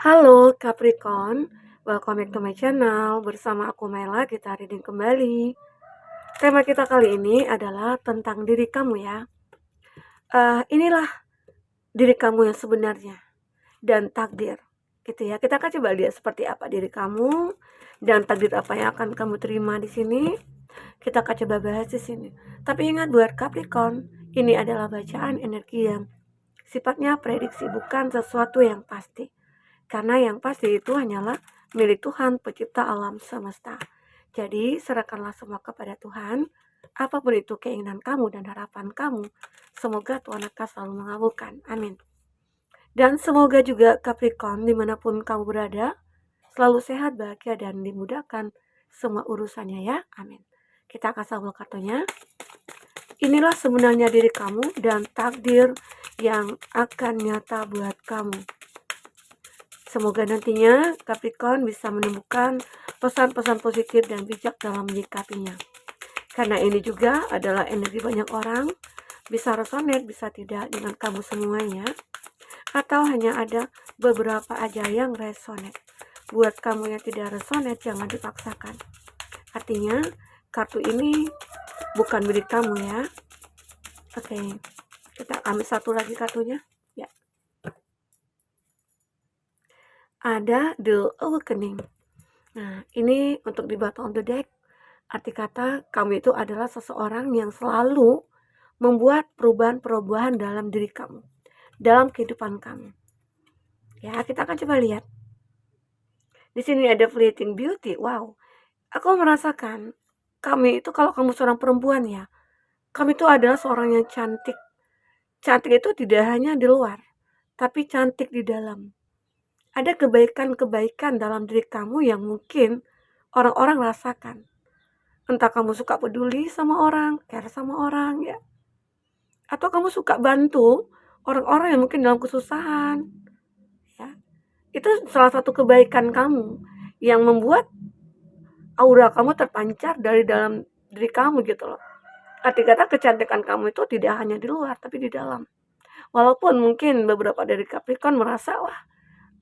Halo Capricorn, welcome back to my channel. Bersama aku Mela, kita reading kembali. Tema kita kali ini adalah tentang diri kamu ya. Inilah diri kamu yang sebenarnya dan takdir, gitu ya. Kita akan coba lihat seperti apa diri kamu dan takdir apa yang akan kamu terima di sini. Kita akan coba bahas di sini. Tapi ingat buat Capricorn, ini adalah bacaan energi yang sifatnya prediksi, bukan sesuatu yang pasti. Karena yang pasti itu hanyalah milik Tuhan, pencipta alam semesta. Jadi, serahkanlah semua kepada Tuhan. Apapun itu keinginan kamu dan harapan kamu, semoga Tuhan akan selalu mengabulkan. Amin. Dan semoga juga Capricorn, dimanapun kamu berada, selalu sehat, bahagia, dan dimudahkan semua urusannya ya. Amin. Kita akan sambung kartunya. Inilah sebenarnya diri kamu dan takdir yang akan nyata buat kamu. Semoga nantinya Capricorn bisa menemukan pesan-pesan positif dan bijak dalam menyikapinya. Karena ini juga adalah energi banyak orang, bisa resonate, bisa tidak dengan kamu semuanya, atau hanya ada beberapa aja yang resonate. Buat kamu yang tidak resonate, jangan dipaksakan. Artinya, kartu ini bukan milik kamu ya. Oke, kita ambil satu lagi kartunya. Ya. Ada The Awakening. Nah, ini untuk di bottom of the deck. Arti kata, kamu itu adalah seseorang yang selalu membuat perubahan-perubahan dalam diri kamu, dalam kehidupan kamu. Ya, kita akan coba lihat. Di sini ada fleeting beauty. Wow, aku merasakan kamu itu, kalau kamu seorang perempuan ya, kamu itu adalah seorang yang cantik. Cantik itu tidak hanya di luar, tapi cantik di dalam. Ada kebaikan-kebaikan dalam diri kamu yang mungkin orang-orang rasakan. Entah kamu suka peduli sama orang, care sama orang ya. Atau kamu suka bantu orang-orang yang mungkin dalam kesusahan. Ya. Itu salah satu kebaikan kamu yang membuat aura kamu terpancar dari dalam diri kamu gitu loh. Arti kata kecantikan kamu itu tidak hanya di luar, tapi di dalam. Walaupun mungkin beberapa dari Capricorn merasa, wah,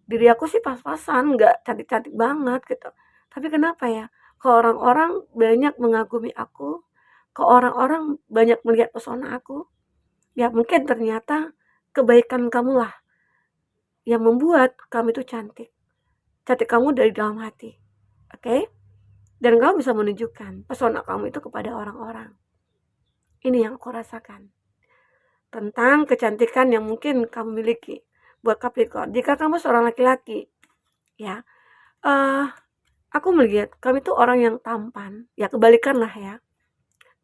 diri aku sih pas-pasan, nggak cantik-cantik banget gitu. Tapi kenapa ya? Ke orang-orang banyak mengagumi aku, ke orang-orang banyak melihat pesona aku. Ya mungkin ternyata kebaikan kamulah yang membuat kamu itu cantik. Cantik kamu dari dalam hati. Oke? Dan kamu bisa menunjukkan pesona kamu itu kepada orang-orang. Ini yang aku rasakan. Tentang kecantikan yang mungkin kamu miliki. Buat Capricorn, jika kamu seorang laki-laki, ya, aku melihat kamu itu orang yang tampan, ya kebalikan lah ya,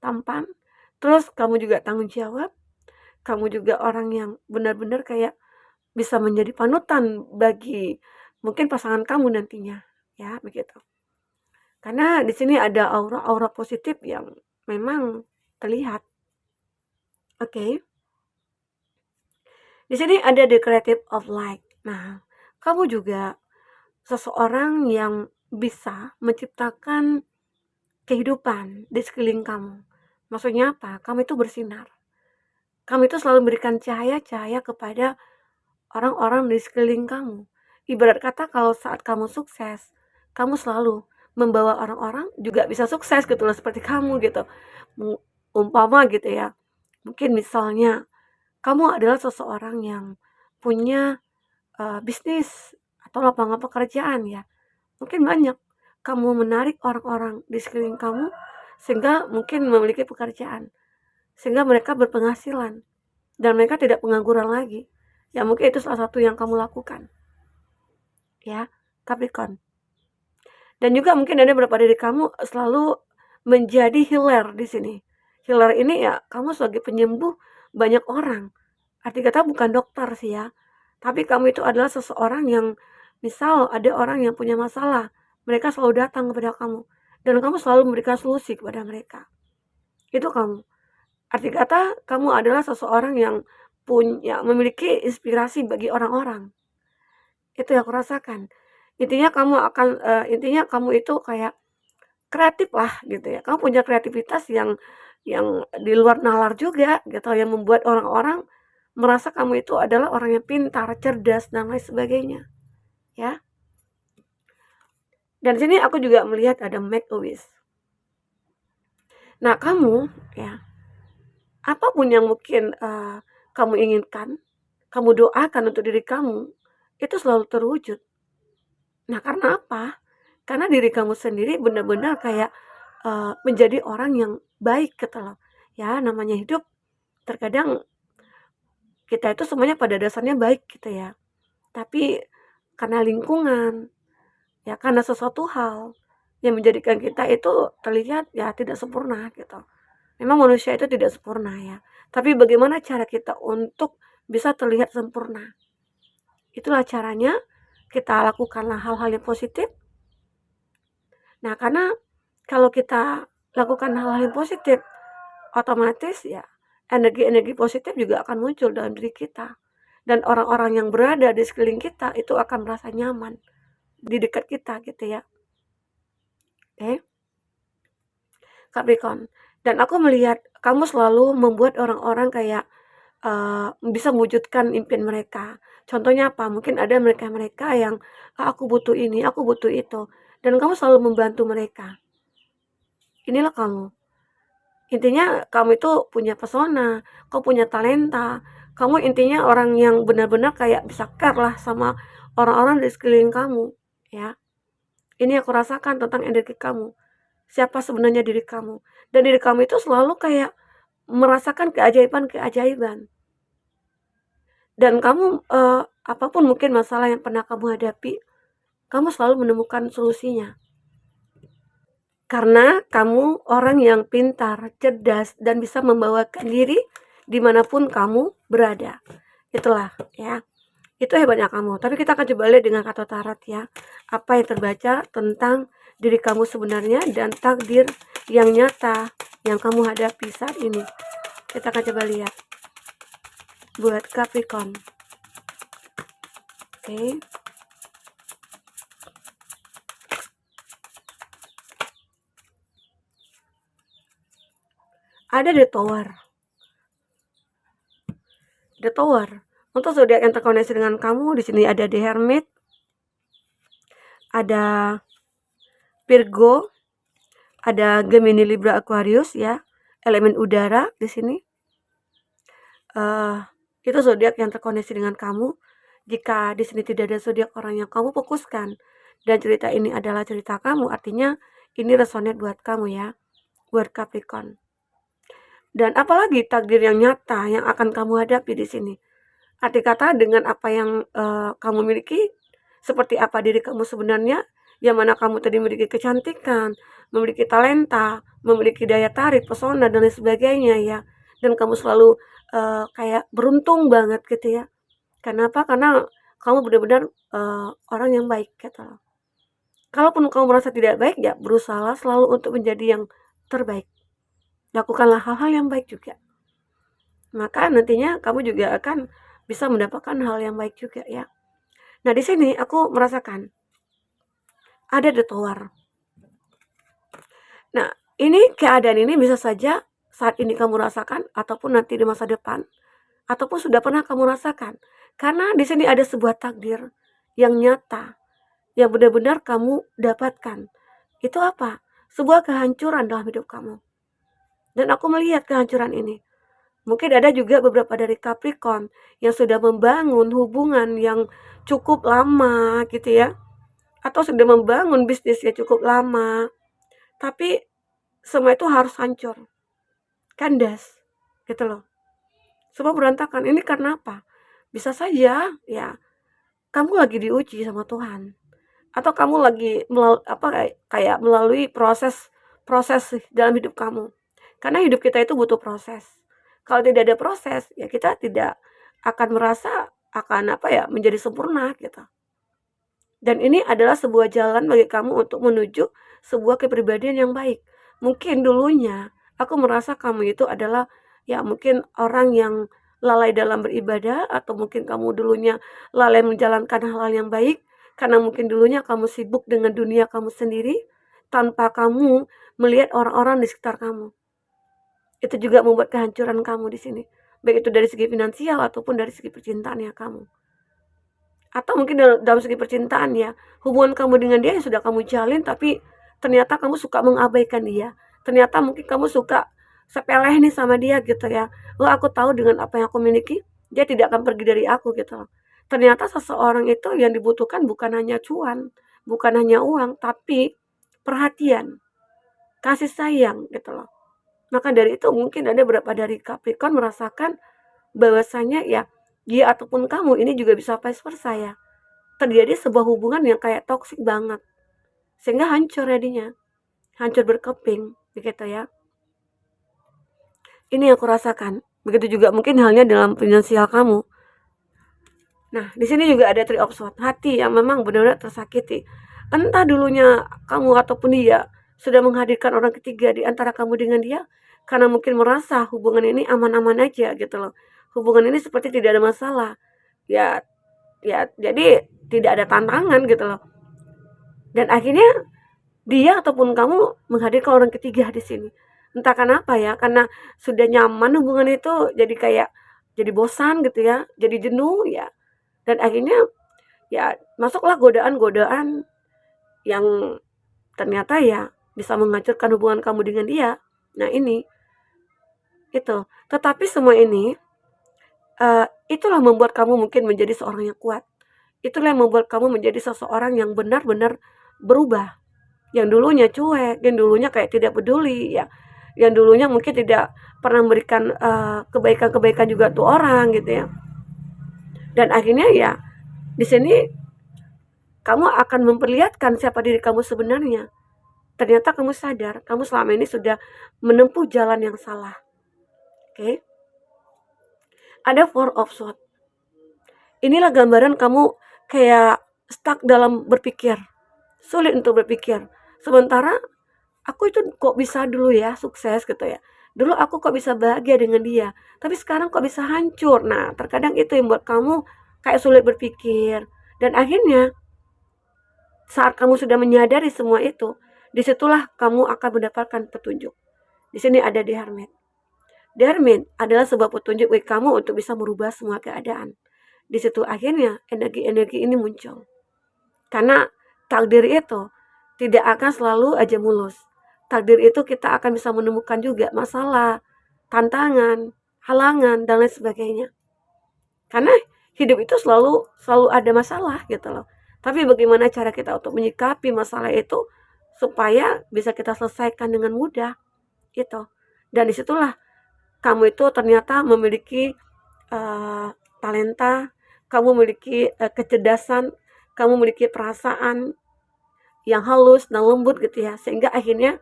tampan, terus kamu juga tanggung jawab, kamu juga orang yang benar-benar kayak bisa menjadi panutan bagi mungkin pasangan kamu nantinya, ya begitu. Karena di sini ada aura-aura positif yang memang terlihat. Oke. Di sini ada the creative of light. Nah, kamu juga seseorang yang bisa menciptakan kehidupan di sekeliling kamu. Maksudnya apa? Kamu itu bersinar. Kamu itu selalu memberikan cahaya-cahaya kepada orang-orang di sekeliling kamu. Ibarat kata kalau saat kamu sukses, kamu selalu membawa orang-orang juga bisa sukses gitu loh, seperti kamu gitu. Umpama gitu ya. Mungkin misalnya kamu adalah seseorang yang punya bisnis atau lapangan pekerjaan ya. Mungkin banyak kamu menarik orang-orang di sekeliling kamu sehingga mungkin memiliki pekerjaan. Sehingga mereka berpenghasilan dan mereka tidak pengangguran lagi. Ya mungkin itu salah satu yang kamu lakukan. Ya, Capricorn. Dan juga mungkin ada beberapa dari kamu selalu menjadi healer di sini. Healer ini ya kamu sebagai penyembuh banyak orang. Arti kata bukan dokter sih ya. Tapi kamu itu adalah seseorang yang misal ada orang yang punya masalah, mereka selalu datang kepada kamu dan kamu selalu memberikan solusi kepada mereka. Itu kamu. Arti kata kamu adalah seseorang yang memiliki inspirasi bagi orang-orang. Itu yang aku rasakan. Intinya kamu itu kayak kreatif lah gitu ya. Kamu punya kreativitas yang di luar nalar juga gitu, yang membuat orang-orang merasa kamu itu adalah orang yang pintar, cerdas dan lain sebagainya. ya. Dan sini aku juga melihat ada make a wish. Nah, kamu ya, apapun yang mungkin kamu inginkan, kamu doakan untuk diri kamu, itu selalu terwujud. Nah, karena apa? Karena diri kamu sendiri benar-benar kayak menjadi orang yang baik gitu loh. Ya, namanya hidup terkadang kita itu semuanya pada dasarnya baik gitu ya. Tapi karena lingkungan, ya karena sesuatu hal yang menjadikan kita itu terlihat ya tidak sempurna gitu. Memang manusia itu tidak sempurna ya. Tapi bagaimana cara kita untuk bisa terlihat sempurna? Itulah caranya kita lakukanlah hal-hal yang positif. Nah, karena kalau kita lakukan hal-hal yang positif, otomatis ya energi-energi positif juga akan muncul dalam diri kita. Dan orang-orang yang berada di sekeliling kita itu akan merasa nyaman di dekat kita gitu ya. Oke, Capricorn. Dan aku melihat kamu selalu membuat orang-orang kayak bisa mewujudkan impian mereka. Contohnya apa? Mungkin ada mereka-mereka yang aku butuh ini, aku butuh itu, dan kamu selalu membantu mereka. Inilah kamu. Intinya kamu itu punya pesona, kamu punya talenta, kamu intinya orang yang benar-benar kayak bisa care lah sama orang-orang di sekeliling kamu, ya. Ini aku rasakan tentang energi kamu. Siapa sebenarnya diri kamu. Dan diri kamu itu selalu kayak merasakan keajaiban-keajaiban. Dan kamu, apapun mungkin masalah yang pernah kamu hadapi, kamu selalu menemukan solusinya. Karena kamu orang yang pintar, cerdas, dan bisa membawakan diri dimanapun kamu berada. Itulah ya. Itu hebatnya kamu. Tapi kita akan coba lihat dengan kata tarot ya. Apa yang terbaca tentang diri kamu sebenarnya dan takdir yang nyata yang kamu hadapi saat ini. Kita akan coba lihat. Buat Capricorn. Oke. Ada The Tower. The Tower. Untuk zodiak yang terkoneksi dengan kamu, di sini ada The Hermit, ada Virgo, ada Gemini, Libra, Aquarius ya, elemen udara di sini. Itu zodiak yang terkoneksi dengan kamu. Jika di sini tidak ada zodiak orang yang kamu fokuskan dan cerita ini adalah cerita kamu, artinya ini resonate buat kamu ya, buat Capricorn. Dan apalagi takdir yang nyata yang akan kamu hadapi di sini. Arti kata dengan apa yang kamu miliki, seperti apa diri kamu sebenarnya, yang mana kamu tadi memiliki kecantikan, memiliki talenta, memiliki daya tarik, pesona dan lain sebagainya ya. Dan kamu selalu kayak beruntung banget gitu ya. Kenapa? Karena kamu benar-benar orang yang baik gitu loh. Kalaupun kamu merasa tidak baik ya berusaha selalu untuk menjadi yang terbaik. Lakukanlah hal-hal yang baik juga. Maka nantinya kamu juga akan bisa mendapatkan hal yang baik juga ya. Nah, di sini aku merasakan ada The Tower. Nah, ini keadaan ini bisa saja saat ini kamu rasakan ataupun nanti di masa depan ataupun sudah pernah kamu rasakan. Karena di sini ada sebuah takdir yang nyata yang benar-benar kamu dapatkan. Itu apa? Sebuah kehancuran dalam hidup kamu. Dan aku melihat kehancuran ini. Mungkin ada juga beberapa dari Capricorn yang sudah membangun hubungan yang cukup lama gitu ya. Atau sudah membangun bisnis yang cukup lama. Tapi semua itu harus hancur. Kandas. Gitu loh. Semua berantakan. Ini karena apa? Bisa saja ya kamu lagi diuji sama Tuhan. Atau kamu lagi kayak melalui proses dalam hidup kamu. Karena hidup kita itu butuh proses. Kalau tidak ada proses, ya kita tidak akan merasa akan menjadi sempurna gitu. Dan ini adalah sebuah jalan bagi kamu untuk menuju sebuah kepribadian yang baik. Mungkin dulunya aku merasa kamu itu adalah ya mungkin orang yang lalai dalam beribadah atau mungkin kamu dulunya lalai menjalankan hal-hal yang baik karena mungkin dulunya kamu sibuk dengan dunia kamu sendiri tanpa kamu melihat orang-orang di sekitar kamu. Itu juga membuat kehancuran kamu di sini. Baik itu dari segi finansial ataupun dari segi percintaan ya kamu. Atau mungkin dalam segi percintaan ya, hubungan kamu dengan dia yang sudah kamu jalin, tapi ternyata kamu suka mengabaikan dia. Ternyata mungkin kamu suka sepeleh nih sama dia gitu ya. Oh, aku tahu dengan apa yang aku miliki, dia tidak akan pergi dari aku gitu loh. Ternyata seseorang itu yang dibutuhkan bukan hanya cuan, bukan hanya uang, tapi perhatian, kasih sayang gitu loh. Maka dari itu mungkin ada beberapa dari Capricorn merasakan bahwasanya ya dia ataupun kamu ini juga bisa vice versa ya. Terjadi sebuah hubungan yang kayak toksik banget. Sehingga hancur jadinya. Hancur berkeping begitu ya. Ini yang aku rasakan. Begitu juga mungkin halnya dalam finansial kamu. Nah, di sini juga ada Three of Swords, hati yang memang benar-benar tersakiti. Entah dulunya kamu ataupun dia sudah menghadirkan orang ketiga di antara kamu dengan dia, karena mungkin merasa hubungan ini aman-aman aja gitu loh. Hubungan ini seperti tidak ada masalah. Ya, ya jadi tidak ada tantangan gitu loh. Dan akhirnya dia ataupun kamu menghadirkan orang ketiga di sini. Entah kenapa ya, karena sudah nyaman hubungan itu jadi kayak jadi bosan gitu ya, jadi jenuh ya. Dan akhirnya ya masuklah godaan-godaan yang ternyata ya bisa menghancurkan hubungan kamu dengan dia. Nah ini, itu. Tetapi semua ini, itulah membuat kamu mungkin menjadi seorang yang kuat. Itulah yang membuat kamu menjadi seseorang yang benar-benar berubah. Yang dulunya cuek, yang dulunya kayak tidak peduli ya. Yang dulunya mungkin tidak pernah memberikan kebaikan-kebaikan juga tuh orang gitu ya. Dan akhirnya ya di sini kamu akan memperlihatkan siapa diri kamu sebenarnya. Ternyata kamu sadar, kamu selama ini sudah menempuh jalan yang salah. Oke? Ada Four of Swords. Inilah gambaran kamu kayak stuck dalam berpikir. Sulit untuk berpikir. Sementara aku itu kok bisa dulu ya sukses gitu ya. Dulu aku kok bisa bahagia dengan dia. Tapi sekarang kok bisa hancur. Nah, terkadang itu yang buat kamu kayak sulit berpikir. Dan akhirnya saat kamu sudah menyadari semua itu, disitulah kamu akan mendapatkan petunjuk. Di sini ada The Hermit. The Hermit adalah sebuah petunjuk bagi kamu untuk bisa merubah semua keadaan. Di situ akhirnya energi-energi ini muncul. Karena takdir itu tidak akan selalu aja mulus. Takdir itu kita akan bisa menemukan juga masalah, tantangan, halangan, dan lain sebagainya. Karena hidup itu selalu ada masalah gitu loh. Tapi bagaimana cara kita untuk menyikapi masalah itu supaya bisa kita selesaikan dengan mudah itu. Dan disitulah kamu itu ternyata memiliki talenta, kamu memiliki kecerdasan, kamu memiliki perasaan yang halus dan lembut gitu ya, sehingga akhirnya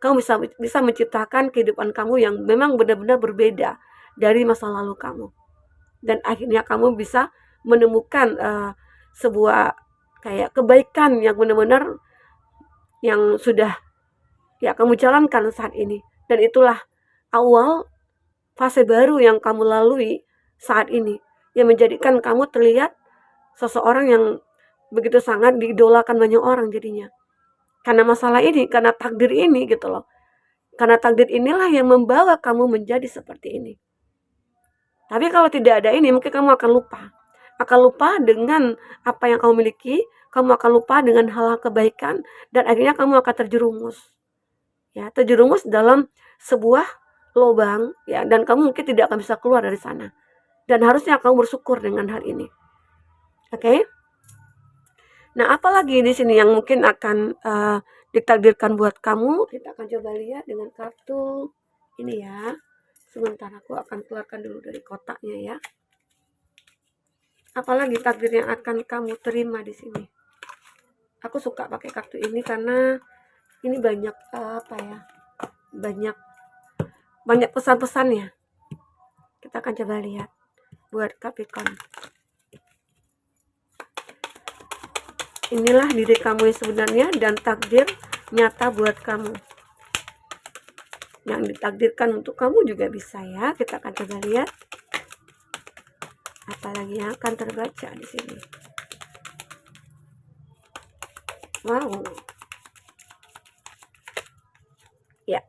kamu bisa menciptakan kehidupan kamu yang memang benar-benar berbeda dari masa lalu kamu. Dan akhirnya kamu bisa menemukan sebuah kayak kebaikan yang benar-benar yang sudah ya kamu jalankan saat ini. Dan itulah awal fase baru yang kamu lalui saat ini, yang menjadikan kamu terlihat seseorang yang begitu sangat diidolakan banyak orang jadinya. Karena masalah ini, karena takdir ini gitu loh. Karena takdir inilah yang membawa kamu menjadi seperti ini. Tapi kalau tidak ada ini, mungkin kamu akan lupa. Akan lupa dengan apa yang kamu miliki, kamu akan lupa dengan hal-hal kebaikan, dan akhirnya kamu akan terjerumus. Ya, terjerumus dalam sebuah lubang, ya, dan kamu mungkin tidak akan bisa keluar dari sana. Dan harusnya kamu bersyukur dengan hal ini. Oke? Nah, apalagi di sini yang mungkin akan ditakdirkan buat kamu? Kita akan coba lihat dengan kartu ini ya. Sebentar aku akan keluarkan dulu dari kotaknya ya. Apalagi takdir yang akan kamu terima di sini? Aku suka pakai kartu ini karena ini banyak apa ya? Banyak pesan-pesannya. Kita akan coba lihat buat Capricorn. Inilah diri kamu yang sebenarnya dan takdir nyata buat kamu. Yang ditakdirkan untuk kamu juga bisa ya. Kita akan coba lihat apalagi yang akan terbaca di sini. Wow. Ya.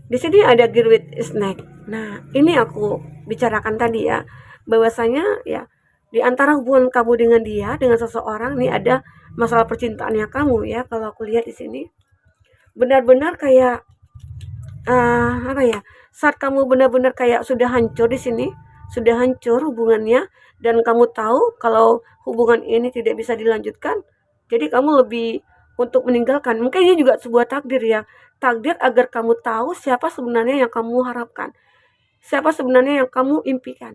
Di sini ada Gear with Snake. Nah, ini aku bicarakan tadi ya, bahwasanya ya Di antara hubungan kamu dengan dia, dengan seseorang nih ada masalah percintaannya kamu ya. Kalau aku lihat di sini benar-benar kayak apa ya? Saat kamu benar-benar kayak sudah hancur di sini, sudah hancur hubungannya dan kamu tahu kalau hubungan ini tidak bisa dilanjutkan, jadi kamu lebih untuk meninggalkan. Mungkin ini juga sebuah takdir ya. Takdir agar kamu tahu siapa sebenarnya yang kamu harapkan. Siapa sebenarnya yang kamu impikan.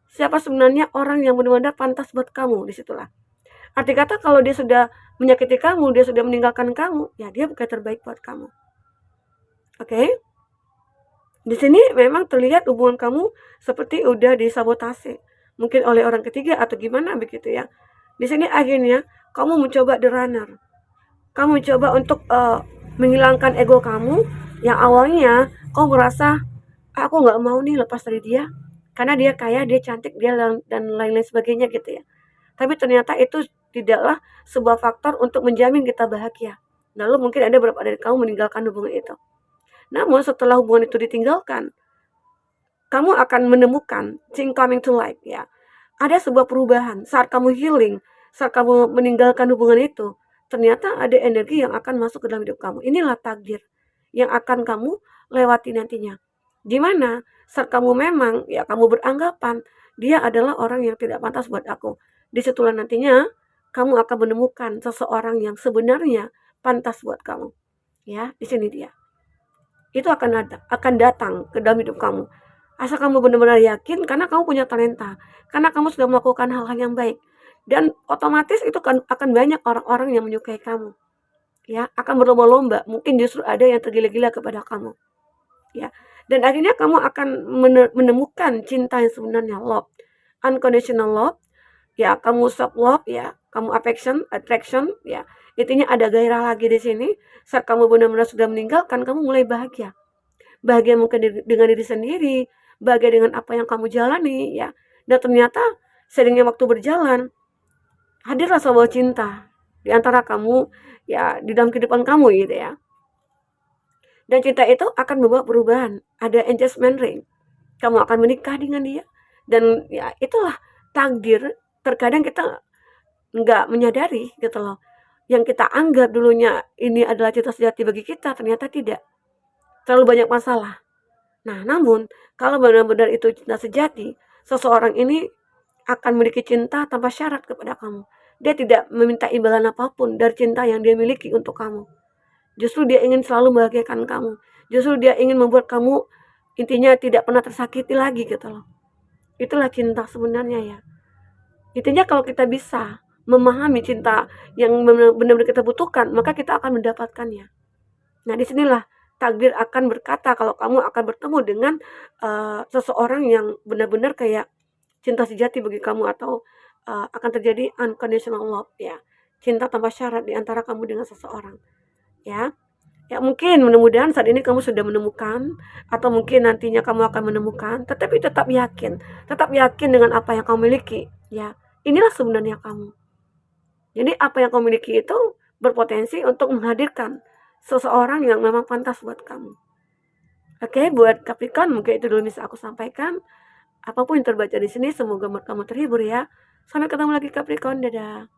Siapa sebenarnya orang yang benar-benar pantas buat kamu, disitulah. Arti kata kalau dia sudah menyakiti kamu, dia sudah meninggalkan kamu, ya dia bukan terbaik buat kamu. Oke? Di sini memang terlihat hubungan kamu seperti udah disabotase. Mungkin oleh orang ketiga atau gimana begitu ya. Di sini akhirnya kamu mencoba the runner. Kamu mencoba untuk menghilangkan ego kamu yang awalnya kamu merasa aku nggak mau nih lepas dari dia karena dia kaya, dia cantik, dia dan lain-lain sebagainya gitu ya. Tapi ternyata itu tidaklah sebuah faktor untuk menjamin kita bahagia. Lalu mungkin ada beberapa dari kamu meninggalkan hubungan itu. Namun setelah hubungan itu ditinggalkan, kamu akan menemukan thing coming to life ya. Ada sebuah perubahan saat kamu healing, saat kamu meninggalkan hubungan itu. Ternyata ada energi yang akan masuk ke dalam hidup kamu. Inilah takdir yang akan kamu lewati nantinya. Dimana saat kamu memang ya kamu beranggapan dia adalah orang yang tidak pantas buat aku. Disitulah nantinya kamu akan menemukan seseorang yang sebenarnya pantas buat kamu. Ya, di sini dia. Itu akan datang ke dalam hidup kamu. Asal kamu benar-benar yakin karena kamu punya talenta, karena kamu sudah melakukan hal-hal yang baik. Dan otomatis itu akan banyak orang-orang yang menyukai kamu. Ya, akan berlomba-lomba, mungkin justru ada yang tergila-gila kepada kamu. Ya. Dan akhirnya kamu akan menemukan cinta yang sebenarnya, love. Unconditional love, ya, kamu self love ya, kamu affection, attraction ya. Intinya ada gairah lagi di sini. Saat kamu benar-benar sudah meninggalkan, kamu mulai bahagia. Bahagia mungkin dengan diri sendiri, bahagia dengan apa yang kamu jalani ya. Dan ternyata seiringnya waktu berjalan, hadirlah sebuah cinta di antara kamu ya, di dalam kehidupan kamu gitu ya. Dan cinta itu akan membawa perubahan. Ada engagement ring. Kamu akan menikah dengan dia. Dan ya itulah takdir. Terkadang kita nggak menyadari gitu loh. Yang kita anggap dulunya ini adalah cinta sejati bagi kita, ternyata tidak. Terlalu banyak masalah. Nah, namun kalau benar-benar itu cinta sejati, seseorang ini akan memiliki cinta tanpa syarat kepada kamu. Dia tidak meminta imbalan apapun dari cinta yang dia miliki untuk kamu. Justru dia ingin selalu membahagiakan kamu. Justru dia ingin membuat kamu intinya tidak pernah tersakiti lagi gitu loh. Itulah cinta sebenarnya ya. Intinya kalau kita bisa memahami cinta yang benar-benar kita butuhkan, maka kita akan mendapatkannya. Nah, disinilah takdir akan berkata kalau kamu akan bertemu dengan seseorang yang benar-benar kayak cinta sejati bagi kamu, atau akan terjadi unconditional love ya. Cinta tanpa syarat di antara kamu dengan seseorang ya. Ya mungkin mudah-mudahan saat ini kamu sudah menemukan, atau mungkin nantinya kamu akan menemukan, tetapi tetap yakin dengan apa yang kamu miliki ya. Inilah sebenarnya kamu. Jadi apa yang kamu miliki itu berpotensi untuk menghadirkan seseorang yang memang pantas buat kamu. Oke, buat Capricorn mungkin itu dulu bisa aku sampaikan. Apapun yang terbaca di sini, semoga kamu terhibur ya. Sampai ketemu lagi Capricorn, dadah.